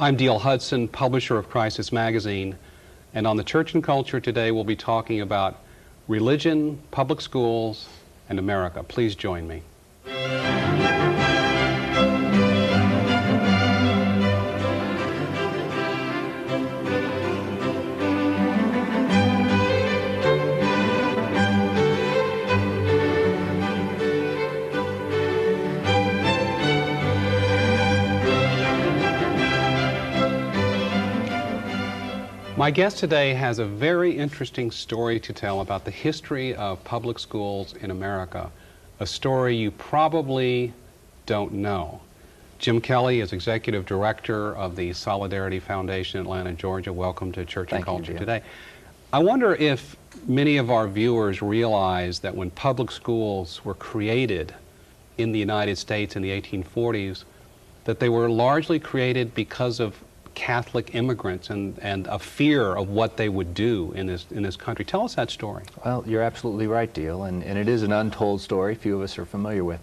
I'm D.L. Hudson, publisher of Crisis Magazine, and on the Church and Culture today we'll be talking about religion, public schools, and America. Please join me. My guest today has a very interesting story to tell about the history of public schools in America, a story you probably don't know. Jim Kelly is Executive Director of the Solidarity Foundation, Atlanta, Georgia. Welcome to Church and Culture today. I wonder if many of our viewers realize that when public schools were created in the United States in the 1840s, that they were largely created because of Catholic immigrants and a fear of what they would do in this country. Tell us that story. Well, you're absolutely right, Dale, and it is an untold story few of us are familiar with.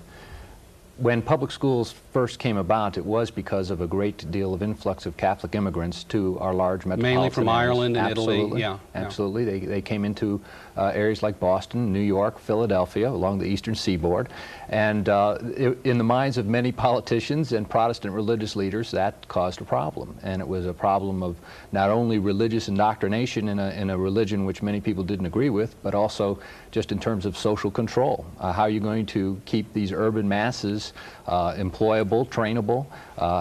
When public schools first came about, it was because of a great deal of influx of Catholic immigrants to our large metropolitan Mainly from areas. Ireland and Absolutely. Italy. Yeah, absolutely. They came into areas like Boston, New York, Philadelphia, along the eastern seaboard. And in the minds of many politicians and Protestant religious leaders, that caused a problem. And it was a problem of not only religious indoctrination in a religion which many people didn't agree with, but also just in terms of social control. How are you going to keep these urban masses employable, trainable,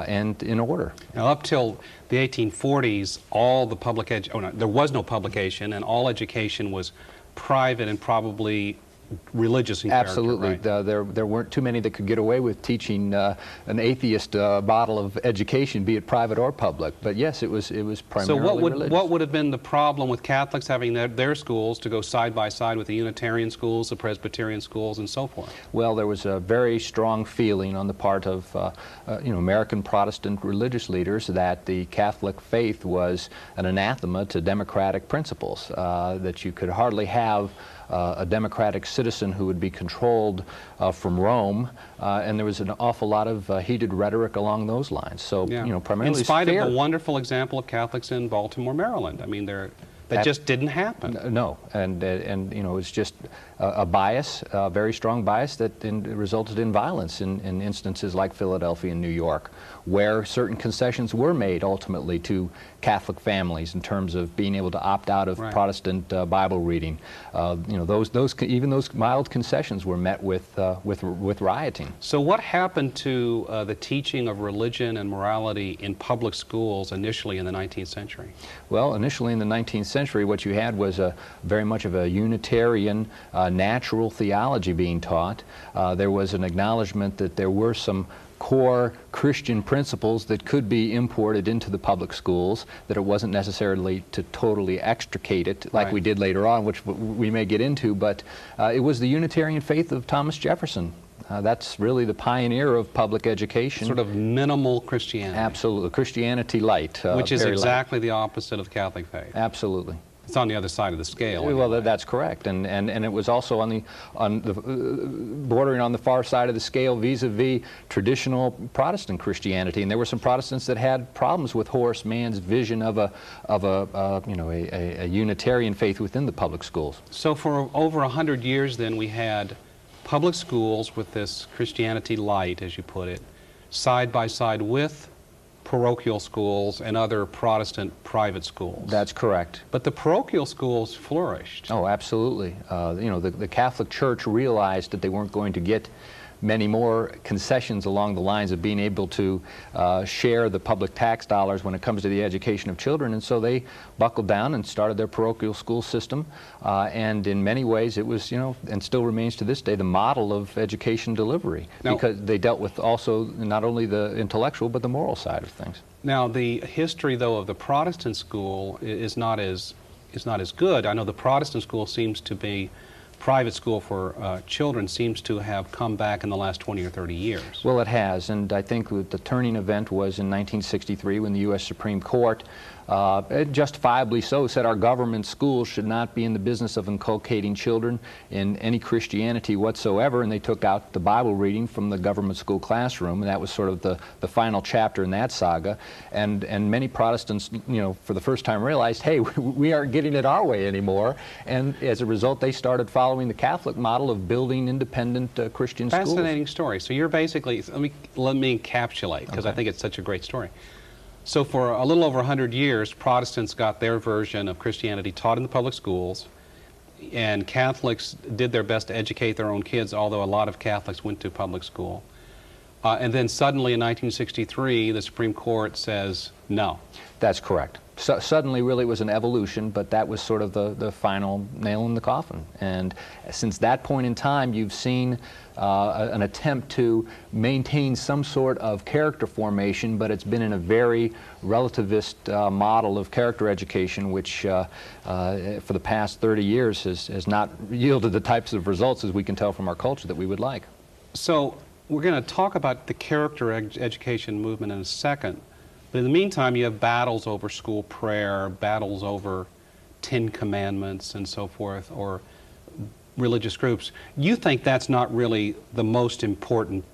and in order? Now, up till the 1840s, all the public there was no publication, and all education was private and probably religious in character. Absolutely. Right? There weren't too many that could get away with teaching an atheist model of education, be it private or public. But yes, it was primarily religious. So what would have been the problem with Catholics having their schools to go side by side with the Unitarian schools, the Presbyterian schools, and so forth? Well, there was a very strong feeling on the part of American Protestant religious leaders that the Catholic faith was an anathema to democratic principles, that you could hardly have a democratic citizen who would be controlled from Rome, and there was an awful lot of heated rhetoric along those lines. So, primarily in spite of the wonderful example of Catholics in Baltimore, Maryland. I mean, that just didn't happen. No, and it was just a bias, a very strong bias that resulted in violence in instances like Philadelphia and New York, where certain concessions were made ultimately to Catholic families in terms of being able to opt out of Protestant Bible reading. Even those mild concessions were met with rioting. So what happened to the teaching of religion and morality in public schools initially in the 19th century? Well, initially in the 19th century, what you had was very much of a Unitarian natural theology being taught. There was an acknowledgement that there were some core Christian principles that could be imported into the public schools, that it wasn't necessarily to totally extricate it like we did later on, which we may get into, but it was the Unitarian faith of Thomas Jefferson. That's really the pioneer of public education. Sort of minimal Christianity. Absolutely. Christianity light. Which is exactly the opposite of the Catholic faith. Absolutely. It's on the other side of the scale. Well, that's correct, and it was also on the bordering on the far side of the scale vis-a-vis traditional Protestant Christianity, and there were some Protestants that had problems with Horace Mann's vision of a Unitarian faith within the public schools. So for over 100 years, then, we had public schools with this Christianity light, as you put it, side by side with parochial schools and other Protestant private schools. That's correct. But the parochial schools flourished. Oh, absolutely. The Catholic Church realized that they weren't going to get many more concessions along the lines of being able to share the public tax dollars when it comes to the education of children, and so they buckled down and started their parochial school system, and in many ways it was, and still remains to this day, the model of education delivery, because they dealt with also not only the intellectual but the moral side of things. Now, the history, though, of the Protestant school is not as good. I know the Protestant school seems to be private school for children seems to have come back in the last 20 or 30 years. Well, it has, and I think the turning event was in 1963 when the U.S. Supreme Court, justifiably so, said our government schools should not be in the business of inculcating children in any Christianity whatsoever, and they took out the Bible reading from the government school classroom, and that was sort of the final chapter in that saga. And many Protestants, you know, for the first time realized, hey, we aren't getting it our way anymore, and as a result they started following the Catholic model of building independent Christian schools. Fascinating story. So you're basically, let me encapsulate, because I think it's such a great story. So for a little over 100 years, Protestants got their version of Christianity taught in the public schools, and Catholics did their best to educate their own kids, although a lot of Catholics went to public school. And then suddenly in 1963, the Supreme Court says no. That's correct. So, suddenly, really, it was an evolution, but that was sort of the final nail in the coffin. And since that point in time, you've seen an attempt to maintain some sort of character formation, but it's been in a very relativist model of character education, which for the past 30 years has not yielded the types of results, as we can tell from our culture, that we would like. So we're going to talk about the character education movement in a second. But in the meantime, you have battles over school prayer, battles over 10 Commandments and so forth, or religious groups. You think that's not really the most important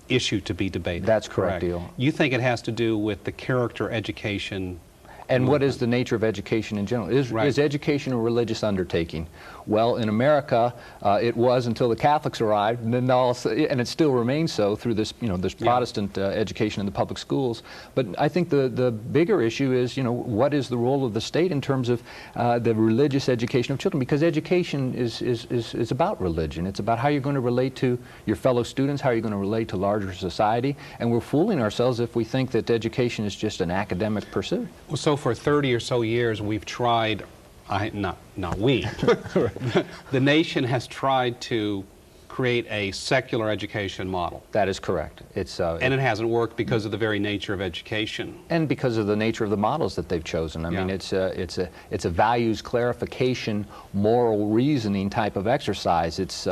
issue to be debated? That's correct, Neil. You think it has to do with the character education and movement. What is the nature of education in general? Is education a religious undertaking? Well, in America, it was until the Catholics arrived, and then and it still remains so through this, this Protestant education in the public schools. But I think the bigger issue is, what is the role of the state in terms of the religious education of children? Because education is about religion. It's about how you're going to relate to your fellow students, how you're going to relate to larger society, and we're fooling ourselves if we think that education is just an academic pursuit. Well, so for 30 or so years, we've tried. Not we. The nation has tried to create a secular education model. That is correct. And it hasn't worked because of the very nature of education. And because of the nature of the models that they've chosen. I mean, it's a values clarification, moral reasoning type of exercise. It's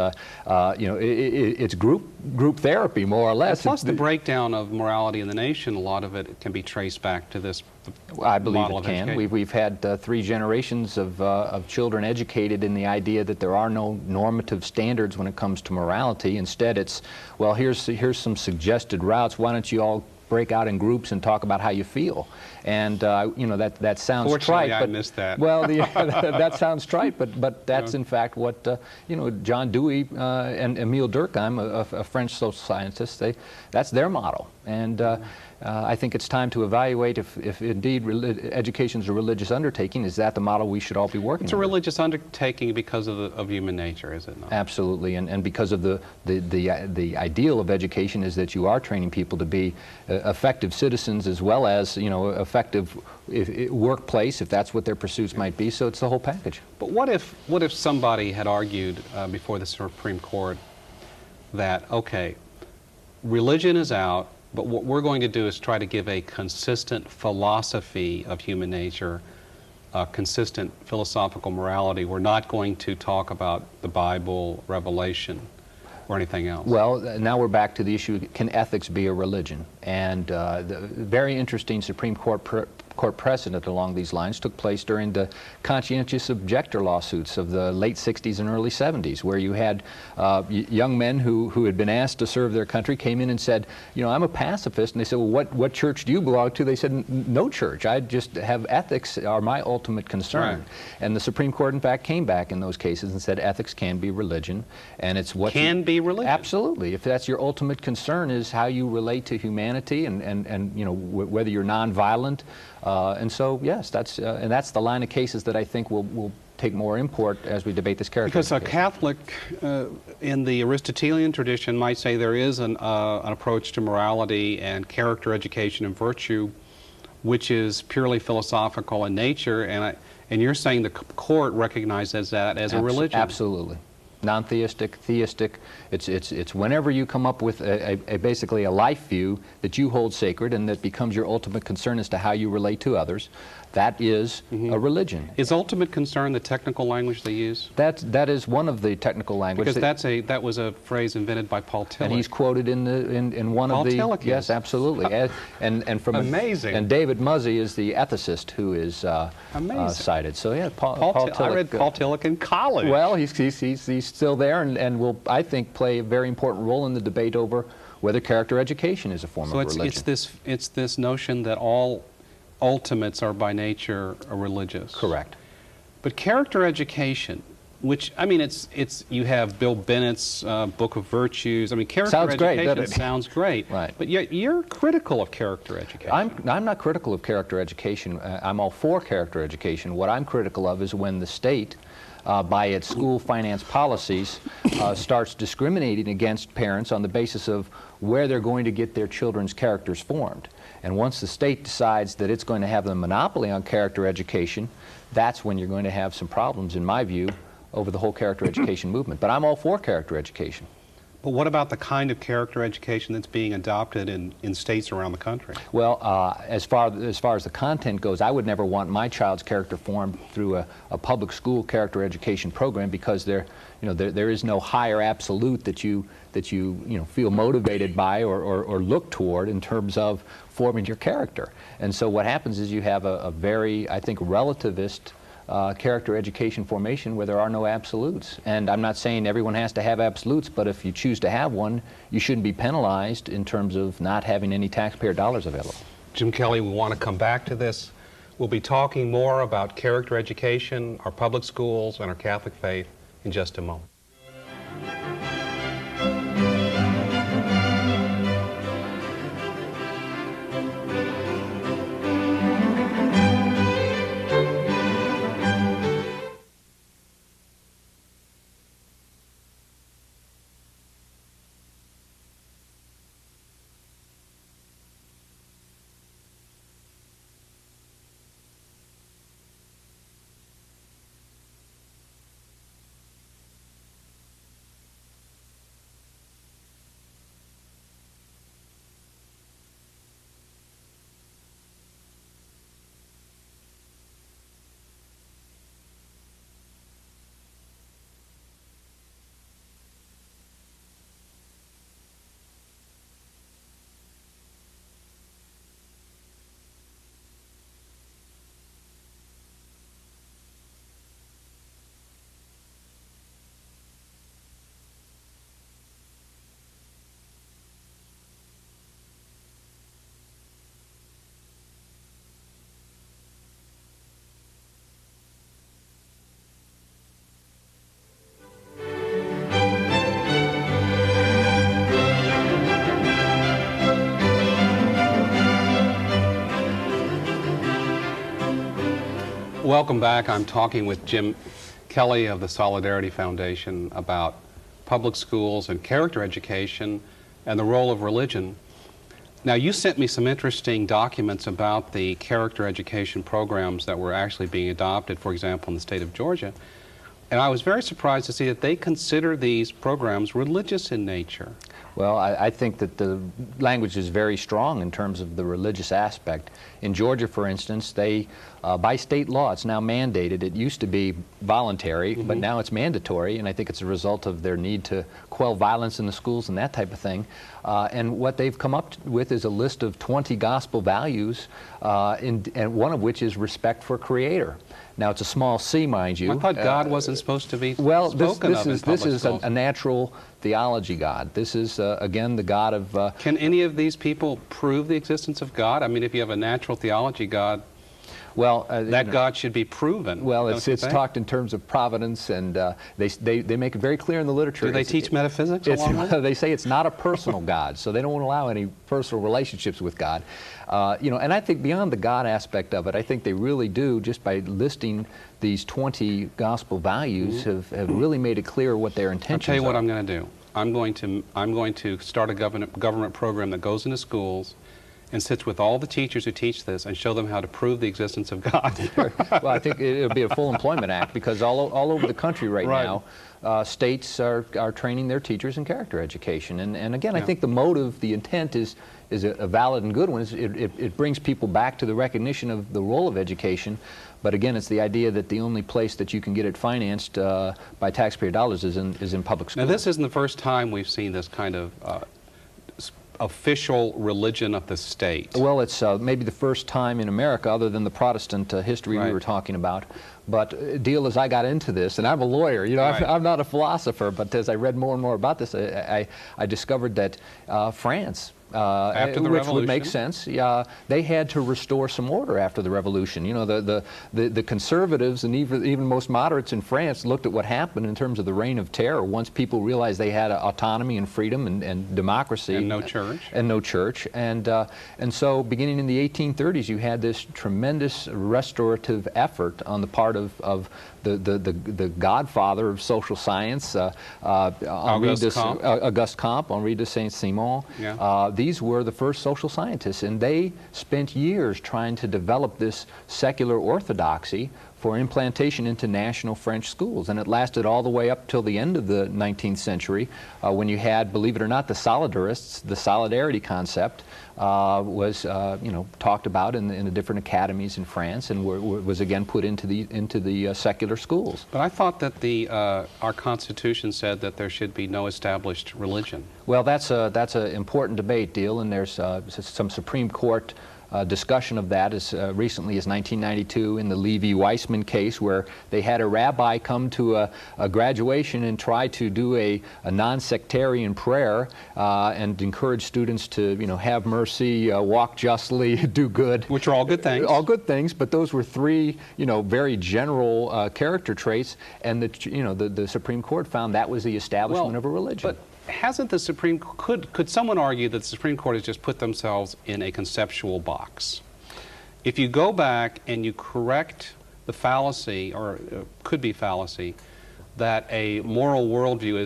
it's group therapy, more or less. And plus, the breakdown of morality in the nation, a lot of it can be traced back to this. I believe it can. We've had 3 generations of children educated in the idea that there are no normative standards when it comes to morality. Instead, it's, well, here's some suggested routes. Why don't you all break out in groups and talk about how you feel? And that sounds Fortunately, trite. I but missed that. Well, that sounds trite, but that's in fact what John Dewey and Emile Durkheim, a French social scientist, that's their motto. And I think it's time to evaluate if indeed education is a religious undertaking. Is that the model we should all be working on? It's a religious undertaking because of human nature, is it not? Absolutely, and because of the ideal of education is that you are training people to be effective citizens as well as effective workplace, if that's what their pursuits might be. So it's the whole package. But what if somebody had argued before the Supreme Court that, okay, religion is out, but what we're going to do is try to give a consistent philosophy of human nature, consistent philosophical morality. We're not going to talk about the Bible, Revelation, or anything else. Well, now we're back to the issue, can ethics be a religion? And the very interesting Supreme Court precedent along these lines took place during the conscientious objector lawsuits of the late 60s and early 70s, where you had young men who had been asked to serve their country came in and said, I'm a pacifist. And they said, well, what church do you belong to? They said, no church. I just have ethics are my ultimate concern. Right. And the Supreme Court, in fact, came back in those cases and said ethics can be religion. And it's what can be religion. Absolutely. If that's your ultimate concern is how you relate to humanity and whether you're nonviolent. And so, yes, that's the line of cases that I think will take more import as we debate this character. Because a Catholic in the Aristotelian tradition might say there is an approach to morality and character education and virtue which is purely philosophical in nature, and you're saying the court recognizes that as a religion. Absolutely. Non-theistic, theistic. It's whenever you come up with basically a life view that you hold sacred and that becomes your ultimate concern as to how you relate to others, That is a religion. Is ultimate concern the technical language they use? That is one of the technical languages. Because that was a phrase invented by Paul Tillich. And he's quoted in one Paul of the... Tillich Yes, is. absolutely. And from Amazing. And David Muzzy is the ethicist who is cited. So yeah, Paul Tillich. I read Paul Tillich in college. Well, he's still there and will, I think, play a very important role in the debate over whether character education is a form of religion. So it's this notion that all ultimates are by nature religious. Correct. But character education, which, I mean, you have Bill Bennett's Book of Virtues. I mean, character education sounds great. Right. But you're critical of character education. I'm not critical of character education. I'm all for character education. What I'm critical of is when the state, by its school finance policies, starts discriminating against parents on the basis of where they're going to get their children's characters formed. And once the state decides that it's going to have the monopoly on character education, that's when you're going to have some problems, in my view, over the whole character education movement. But I'm all for character education. But what about the kind of character education that's being adopted in states around the country? Well, as far as the content goes, I would never want my child's character formed through a public school character education program, because there is no higher absolute that you feel motivated by or look toward in terms of forming your character. And so what happens is you have a very, I think, relativist character education formation where there are no absolutes. And I'm not saying everyone has to have absolutes, but if you choose to have one, you shouldn't be penalized in terms of not having any taxpayer dollars available. Jim Kelly, we want to come back to this. We'll be talking more about character education, our public schools, and our Catholic faith in just a moment. Welcome back. I'm talking with Jim Kelly of the Solidarity Foundation about public schools and character education and the role of religion. Now, you sent me some interesting documents about the character education programs that were actually being adopted, for example, in the state of Georgia. And I was very surprised to see that they consider these programs religious in nature. Well, I think that the language is very strong in terms of the religious aspect. In Georgia, for instance, they, by state law, it's now mandated. It used to be voluntary, but now it's mandatory, and I think it's a result of their need to quell violence in the schools and that type of thing. And what they've come up with is a list of 20 gospel values, and one of which is respect for Creator. Now, it's a small c, mind you. I thought God wasn't supposed to be well, spoken of in public this is schools. a natural theology God. This is, again, the God of... Can any of these people prove the existence of God? I mean, if you have a natural theology God, well, that God should be proven. Well, it's talked in terms of providence, and they make it very clear in the literature. Do they teach metaphysics along with it? They say it's not a personal God, so they don't allow any personal relationships with God. And I think beyond the God aspect of it, I think they really do, just by listing these 20 gospel values, have really made it clear what their intentions are. I'll tell you what I'm going to do. I'm going to start a government program that goes into schools and sits with all the teachers who teach this and show them how to prove the existence of God. Well, I think it'll be a full employment act, because all over the country right now, states are training their teachers in character education. And again, I think the motive, the intent is a valid and good one. It brings people back to the recognition of the role of education. But again, it's the idea that the only place that you can get it financed by taxpayer dollars is in public schools. Now, this isn't the first time we've seen this kind of official religion of the state. Well, it's maybe the first time in America, other than the Protestant history we were talking about. But deal as I got into this, and I'm a lawyer, you know, I'm not a philosopher, but as I read more and more about this, I discovered that France, after the which Revolution, would make sense, they had to restore some order after the Revolution. You know, the conservatives and even most moderates in France looked at what happened in terms of the reign of terror once people realized they had autonomy and freedom and democracy. And no church. And no church. And so beginning in the 1830s, you had this tremendous restorative effort on the part of the godfather of social science, Auguste Comte, Henri de Saint-Simon. These were the first social scientists, and they spent years trying to develop this secular orthodoxy for implantation into national French schools. And it lasted all the way up till the end of the 19th century, when you had, believe it or not, the solidarists. The solidarity concept was you know, talked about in the different academies in France, and was again put into the secular schools. But I thought that our Constitution said that there should be no established religion. Well, that's an important debate, Deal, and there's some Supreme Court discussion of that as recently as 1992 in the Levy-Weissman case, where they had a rabbi come to a graduation and try to do a non-sectarian prayer and encourage students to, you know, have mercy, walk justly, do good. Which are all good things. All good things, but those were three, you know, very general character traits, and the Supreme Court found that was the establishment of a religion. But hasn't the Supreme could someone argue that the Supreme Court has just put themselves in a conceptual box? If you go back and you correct the fallacy, or could be fallacy, that a moral worldview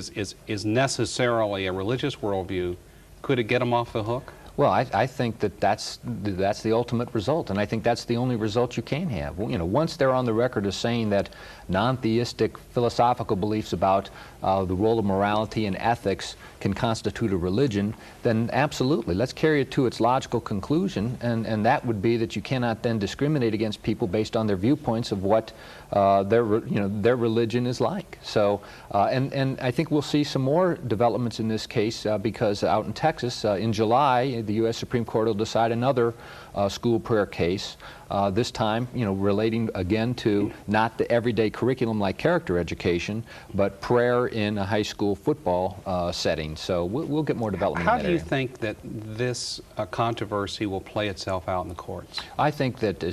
is necessarily a religious worldview, could it get them off the hook? Well, I think that's the ultimate result, and I think that's the only result you can have. You know, once they're on the record as saying that non-theistic philosophical beliefs about the role of morality and ethics can constitute a religion, then absolutely, let's carry it to its logical conclusion, and that would be that you cannot then discriminate against people based on their viewpoints of what their religion is like. So, and I think we'll see some more developments in this case because out in Texas, in July, the U.S. Supreme Court will decide another school prayer case, this time, you know, relating again to not the everyday curriculum like character education, but prayer in a high school football setting. So we'll get more development in that area. How do you think that this controversy will play itself out in the courts? I think that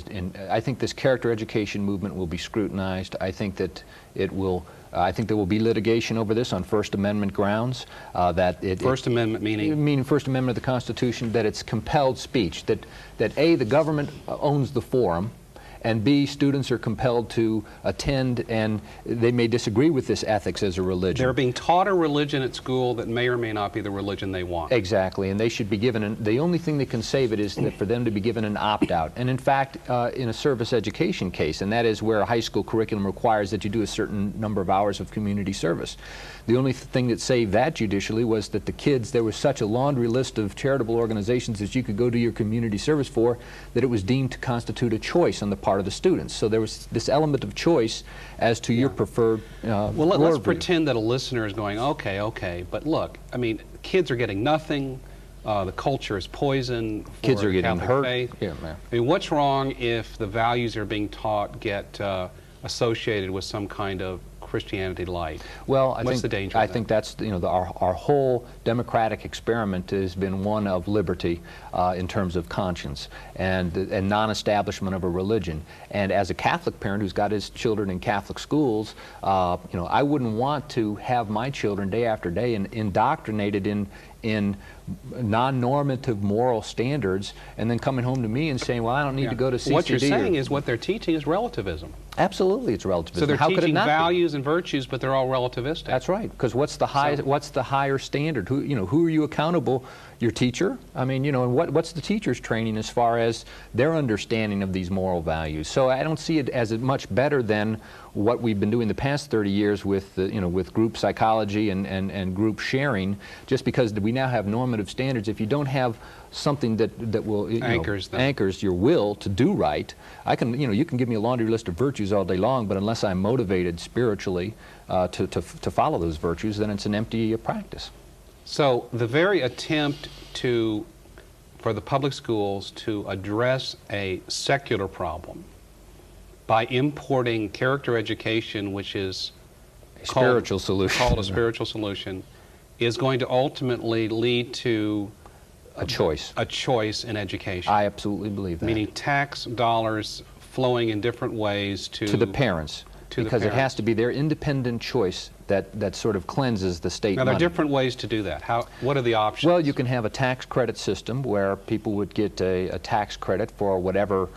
I think this character education movement will be scrutinized. I think that it will. I think there will be litigation over this on First Amendment grounds. First Amendment meaning? Meaning First Amendment of the Constitution, that it's compelled speech, that A, the government owns the forum, and B, students are compelled to attend, and they may disagree with this ethics as a religion. They're being taught a religion at school that may or may not be the religion they want. Exactly, and they should be given, the only thing that can save it is that for them to be given an opt-out. And in fact, in a service education case, and that is where a high school curriculum requires that you do a certain number of hours of community service. The only thing that saved that judicially was that the kids, there was such a laundry list of charitable organizations that you could go to your community service for, that it was deemed to constitute a choice on the part of the students. So there was this element of choice as to your preferred well, let's pretend that a listener is going, okay, but look, I mean, kids are getting nothing. The culture is poison for kids are getting Catholic hurt. faith. Yeah, man. I mean, what's wrong if the values that are being taught get associated with some kind of Christianity light? Well, What's the danger? I think that's, you know, our whole democratic experiment has been one of liberty in terms of conscience and non-establishment of a religion. And as a Catholic parent who's got his children in Catholic schools, you know, I wouldn't want to have my children day after day indoctrinated in in non-normative moral standards, and then coming home to me and saying, well, I don't need to go to CCD. What you're saying is what they're teaching is relativism. Absolutely, it's relativism. So they're How could it teaching not be? values and virtues, but they're all relativistic. That's right. Because what's the higher standard? Who are you accountable? Your teacher? I mean, and what's the teacher's training as far as their understanding of these moral values? So I don't see it as much better than what we've been doing the past 30 years with with group psychology and group sharing. Just because we now have normative standards, if you don't have something that will anchors your will to do right, you can give me a laundry list of virtues all day long, but unless I'm motivated spiritually to follow those virtues, then it's an empty practice. So the very attempt for the public schools to address a secular problem by importing character education, which is called a spiritual solution, is going to ultimately lead to a choice in education. I absolutely believe that. Meaning tax dollars flowing in different ways to the parents. Because it has to be their independent choice that sort of cleanses the state money. Now, there are different ways to do that. What are the options? Well, you can have a tax credit system where people would get a tax credit for whatever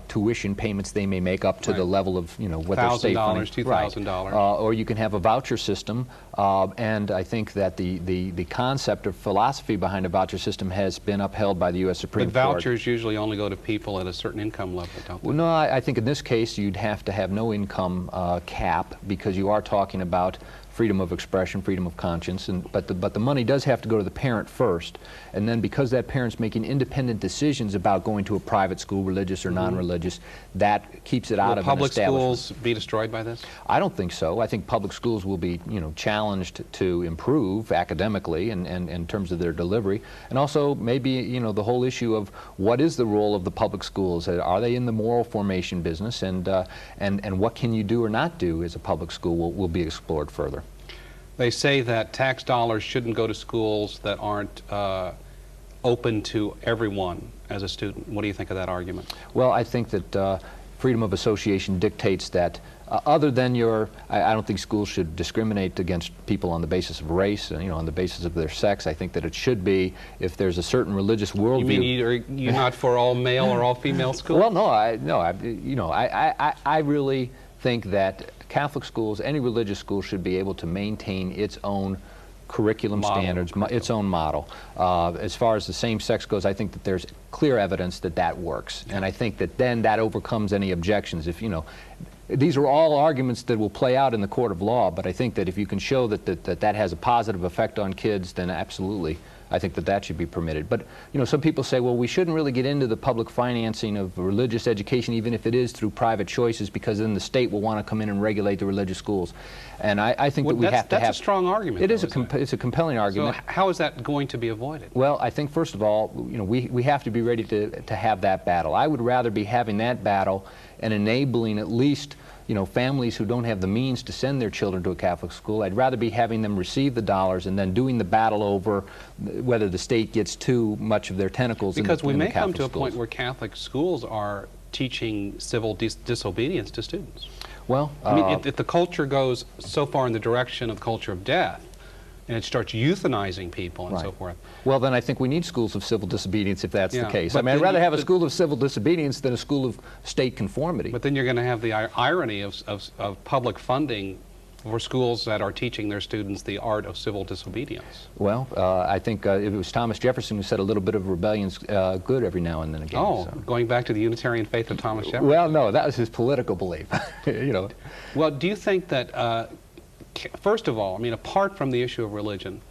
tuition payments they may make up to the level of what their state funding. $1,000, $2,000. Or you can have a voucher system, and I think that the concept or philosophy behind a voucher system has been upheld by the U.S. Supreme Court. But vouchers usually only go to people at a certain income level, don't they? Well, no, I think in this case you'd have to have no income cap, because you are talking about freedom of expression, freedom of conscience, but the money does have to go to the parent first, and then because that parent's making independent decisions about going to a private school, religious or non-religious, that keeps it out of an establishment. Will public schools be destroyed by this? I don't think so. I think public schools will be challenged to improve academically and in terms of their delivery, and also maybe the whole issue of what is the role of the public schools. Are they in the moral formation business, and what can you do or not do as a public school will be explored further. They say that tax dollars shouldn't go to schools that aren't open to everyone as a student. What do you think of that argument? Well, I think that freedom of association dictates that other than I don't think schools should discriminate against people on the basis of race, on the basis of their sex. I think that it should be, if there's a certain religious worldview. You mean you're not for all male or all female schools? Well, no, I really think that Catholic schools, any religious school, should be able to maintain its own curriculum standards, its own model. As far as the same sex goes, I think that there's clear evidence that that works, and I think that then that overcomes any objections. If these are all arguments that will play out in the court of law, but I think that if you can show that has a positive effect on kids, then absolutely, I think that should be permitted. But some people say, well, we shouldn't really get into the public financing of religious education, even if it is through private choices, because then the state will want to come in and regulate the religious schools. And I think that we have to have... That's a strong argument. It's a compelling argument. So how is that going to be avoided? Well, I think first of all, we have to be ready to have that battle. I would rather be having that battle and enabling at least families who don't have the means to send their children to a Catholic school. I'd rather be having them receive the dollars and then doing the battle over whether the state gets too much of their tentacles in the Catholic schools. Because we may come to a point where Catholic schools are teaching civil disobedience to students. Well, I mean, if the culture goes so far in the direction of the culture of death, and it starts euthanizing people and so forth. Well, then I think we need schools of civil disobedience if that's the case. I mean, I'd rather have a school of civil disobedience than a school of state conformity. But then you're going to have the irony of public funding for schools that are teaching their students the art of civil disobedience. Well, I think it was Thomas Jefferson who said a little bit of rebellion's good every now and then again. Oh, so. Going back to the Unitarian faith of Thomas Jefferson? Well, no, that was his political belief. Well, do you think that... first of all, I mean, apart from the issue of religion,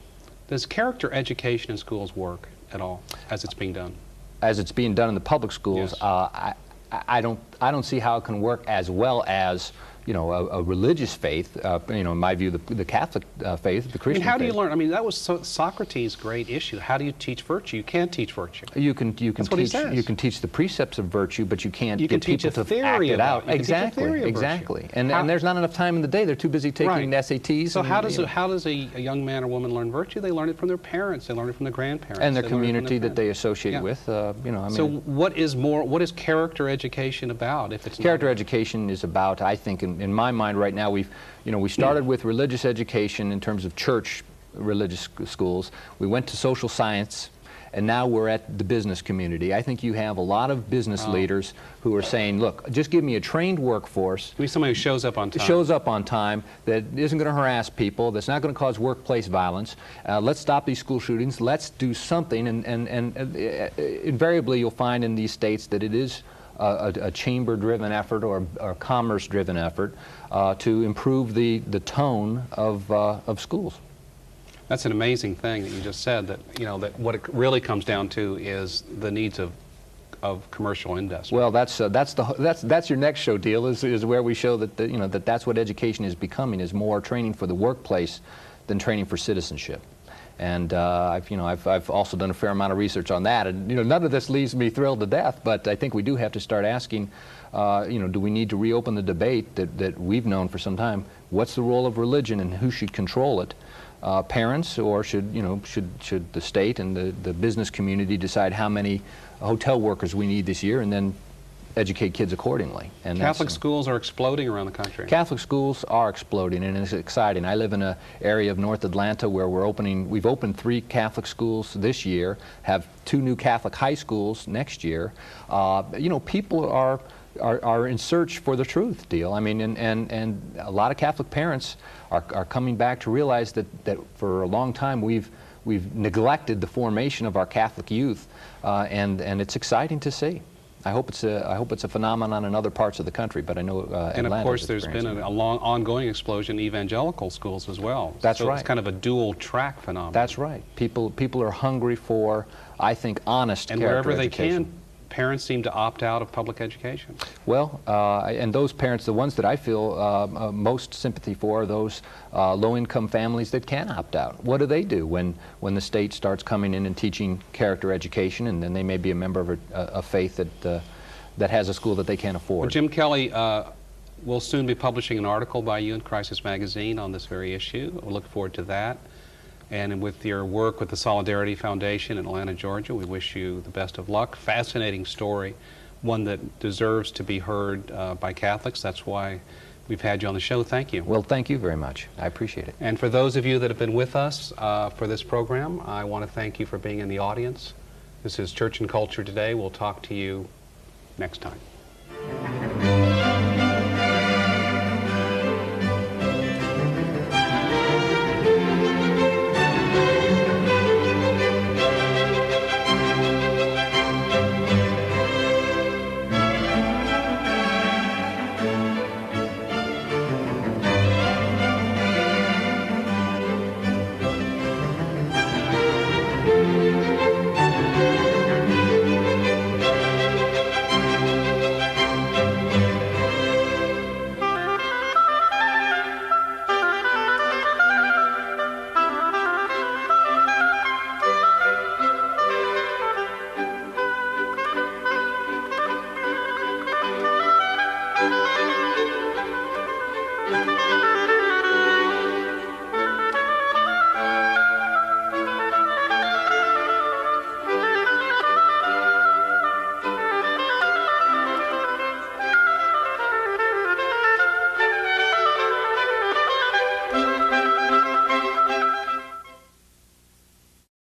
does character education in schools work at all as it's being done? As it's being done in the public schools, yes. I don't see how it can work as well as a religious faith, in my view, the Catholic faith, the Christian faith. How do you learn? I mean, that was Socrates' great issue. How do you teach virtue? You can't teach virtue. You can teach the precepts of virtue, but you can't get people to act it out. Exactly. And there's not enough time in the day. They're too busy taking SATs. So how does a young man or woman learn virtue? They learn it from their parents. They learn it from their grandparents. And their community that they associate with. So what is character education about? If it's character education is about, I think, in my mind right now, we started with religious education in terms of church religious schools. We went to social science, and now we're at the business community. I think you have a lot of business leaders who are saying, look, just give me a trained workforce. Give me somebody who shows up on time. Shows up on time, that isn't going to harass people, that's not going to cause workplace violence. Let's stop these school shootings. Let's do something. And invariably you'll find in these states that it is a chamber-driven effort or a commerce-driven effort to improve the tone of schools. That's an amazing thing that you just said, that, you know, that what it really comes down to is the needs of commercial industry. Well, that's your next show, Deal, is where we show that you know, that's what education is becoming, is more training for the workplace than training for citizenship. And I've also done a fair amount of research on that, and you know, none of this leaves me thrilled to death, but I think we do have to start asking, you know, do we need to reopen the debate that we've known for some time? What's the role of religion and who should control it? Parents, or should the state and the business community decide how many hotel workers we need this year, and then educate kids accordingly? And Catholic schools are exploding around the country. Catholic schools are exploding, and it's exciting. I live in an area of North Atlanta where we've opened 3 Catholic schools this year, have 2 new Catholic high schools next year. You know, people are in search for the truth, Deal. I mean, and a lot of Catholic parents are coming back to realize that for a long time we've neglected the formation of our Catholic youth, and it's exciting to see. I hope it's a phenomenon in other parts of the country, but I know and of course there's been a long ongoing explosion in evangelical schools as well. That's so right. It's kind of a dual track phenomenon. That's right. People are hungry for, I think, honest and character wherever they education. can, parents seem to opt out of public education. Well, and those parents, the ones that I feel most sympathy for, are those low-income families that can opt out. What do they do when the state starts coming in and teaching character education, and then they may be a member of a faith that has a school that they can't afford? Well, Jim Kelly, we'll soon be publishing an article by you in Crisis Magazine on this very issue. We'll look forward to that. And with your work with the Solidarity Foundation in Atlanta, Georgia, we wish you the best of luck. Fascinating story, one that deserves to be heard by Catholics. That's why we've had you on the show. Thank you. Well, thank you very much. I appreciate it. And for those of you that have been with us for this program, I want to thank you for being in the audience. This is Church and Culture Today. We'll talk to you next time.